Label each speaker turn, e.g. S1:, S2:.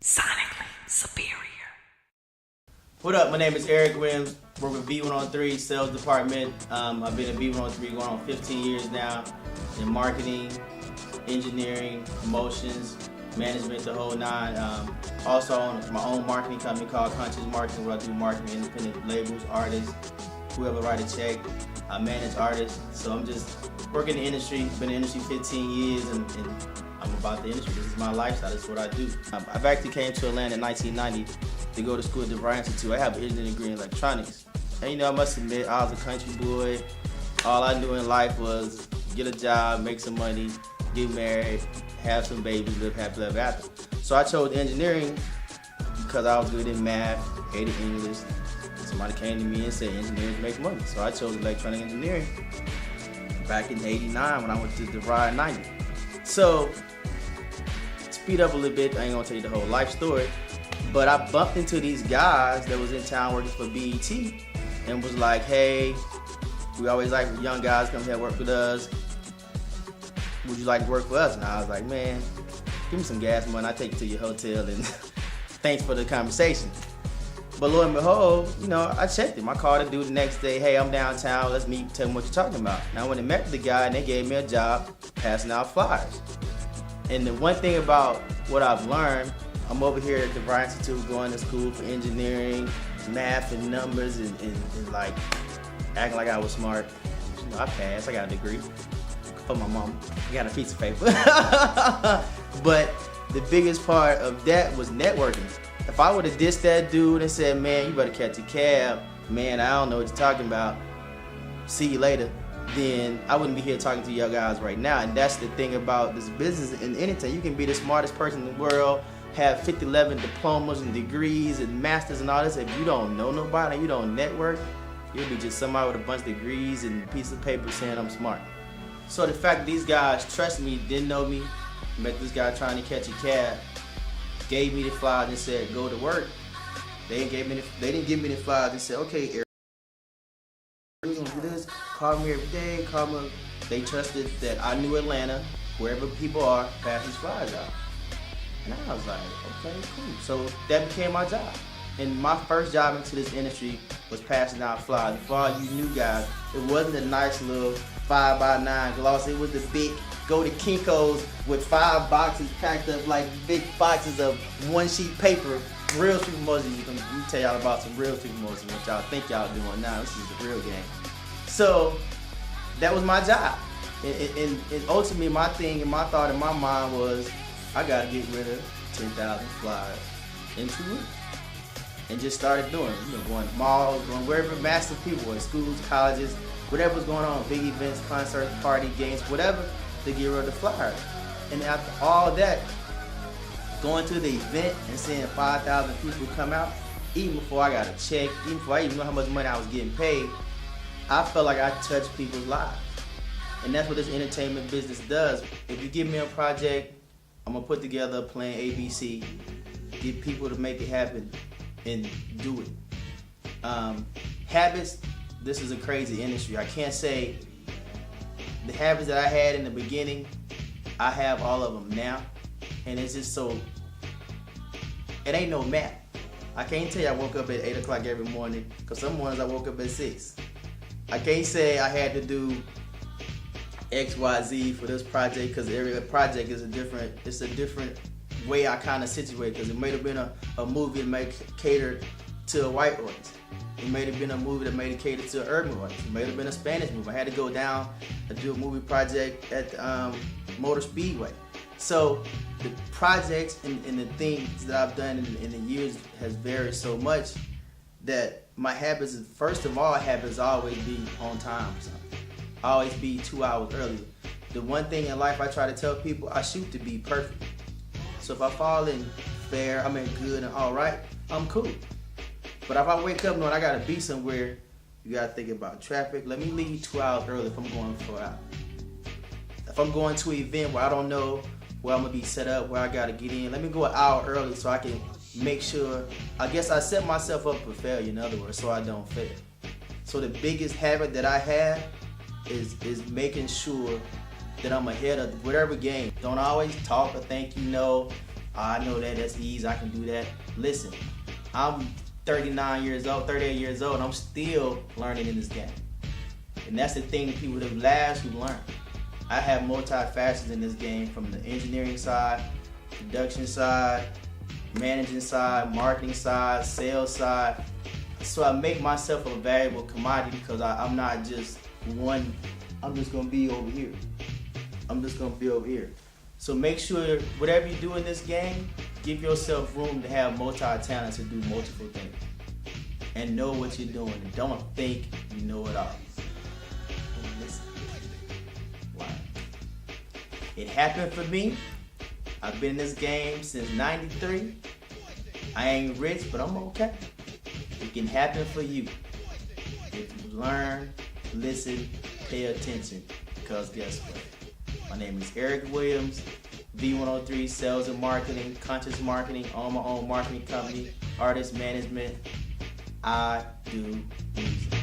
S1: Sonically superior.
S2: What up? My name is Eric Williams. Work with B103 sales department. I've been at B103 going on 15 years now in marketing, engineering, promotions, management, the whole nine. Also on my own marketing company called Conscious Marketing, where I do marketing, independent labels, artists, whoever write a check. I manage artists. So I'm just working in the industry. Been in the industry 15 years and I'm about the industry. This is my lifestyle. This is what I do. I've actually came to Atlanta in 1990 to go to school at the DeVry Institute. I have an engineering degree in electronics. And I must admit, I was a country boy. All I knew in life was get a job, make some money, get married, have some babies, live happily ever after. So I chose engineering because I was good in math, hated English. Somebody came to me and said engineers make money. So I chose electronic engineering back in '89 when I went to DeVry in '90. So, speed up a little bit, I ain't gonna tell you the whole life story, but I bumped into these guys that was in town working for BET and was like, hey, we always like young guys come here work with us. Would you like to work for us? And I was like, man, give me some gas money, I'll take you to your hotel and thanks for the conversation. But lo and behold, I checked him. I called the dude the next day, hey, I'm downtown, let's meet, tell me what you're talking about. Now when I met the guy and they gave me a job passing out flyers. And the one thing about what I've learned, I'm over here at the DeVry Institute going to school for engineering, math and numbers and like acting like I was smart. I passed, I got a degree for my mom. I got a piece of paper. But the biggest part of that was networking. If I would have dissed that dude and said, man, you better catch a cab, man, I don't know what you're talking about, see you later, then I wouldn't be here talking to y'all guys right now. And that's the thing about this business. In anything, you can be the smartest person in the world, have 11 diplomas and degrees and masters and all this. If you don't know nobody and you don't network, you'll be just somebody with a bunch of degrees and a piece of paper saying I'm smart. So the fact that these guys trust me, didn't know me, met this guy trying to catch a cab, gave me the flyers and said, go to work. They didn't give me the flyers and said, okay, Eric, we're gonna do this, call me every day, call me. They trusted that I knew Atlanta, wherever people are, pass these flyers out. And I was like, okay, cool. So that became my job. And my first job into this industry was passing out flyers. For all you new guys, it wasn't a nice little 5x9 gloss, it was the big, go to Kinko's with 5 boxes packed up like big boxes of 1 sheet paper. Real street promotions. Let me tell y'all about some real street promotions, what y'all think y'all doing now. This is the real game. So that was my job. And ultimately my thing and my thought in my mind was, I gotta get rid of 10,000 flyers in 2 weeks. And just started doing it. Going to malls, going wherever massive people were, schools, colleges, whatever was going on, big events, concerts, party, games, whatever, to get rid of the flyers. And after all that, going to the event and seeing 5,000 people come out, even before I got a check, even before I even knew how much money I was getting paid, I felt like I touched people's lives. And that's what this entertainment business does. If you give me a project, I'm gonna put together a plan ABC, get people to make it happen, and do it. Habits, this is a crazy industry. I can't say the habits that I had in the beginning, I have all of them now. And it's just so, it ain't no math. I can't tell you I woke up at 8 o'clock every morning, because some mornings I woke up at 6. I can't say I had to do X, Y, Z for this project, because every project is a different way I kind of situate, because it may have been a movie that may cater to a white audience. It may have been a movie that made it cater to an urban audience. It may have been a Spanish movie. I had to go down and do a movie project at Motor Speedway. So the projects and the things that I've done in the years has varied so much that my habits, first of all, habits always be on time. So I always be 2 hours early. The one thing in life I try to tell people, I shoot to be perfect. So if I fall in fair, good and all right, I'm cool. But if I wake up knowing I gotta be somewhere, you gotta think about traffic. Let me leave 2 hours early if I'm going for an hour. If I'm going to an event where I don't know where I'm gonna be set up, where I gotta get in, let me go an hour early so I can make sure, I guess I set myself up for failure, in other words, so I don't fail. So the biggest habit that I have is making sure that I'm ahead of whatever game. Don't always talk or think you know. Oh, I know that's easy, I can do that. Listen, I'm 39 years old, 38 years old, and I'm still learning in this game. And that's the thing, people that last who learn. I have multi-facets in this game, from the engineering side, production side, managing side, marketing side, sales side. So I make myself a valuable commodity because I'm not just one, I'm just gonna be over here. I'm just gonna be over here. So make sure whatever you do in this game, give yourself room to have multi-talents to do multiple things. And know what you're doing. And don't think you know it all. Listen. Wow. It happened for me. I've been in this game since '93. I ain't rich, but I'm okay. It can happen for you. If you learn, listen, pay attention. Because guess what? My name is Eric Williams, V103 Sales and Marketing, Conscious Marketing, own my own marketing company, artist management. I do music.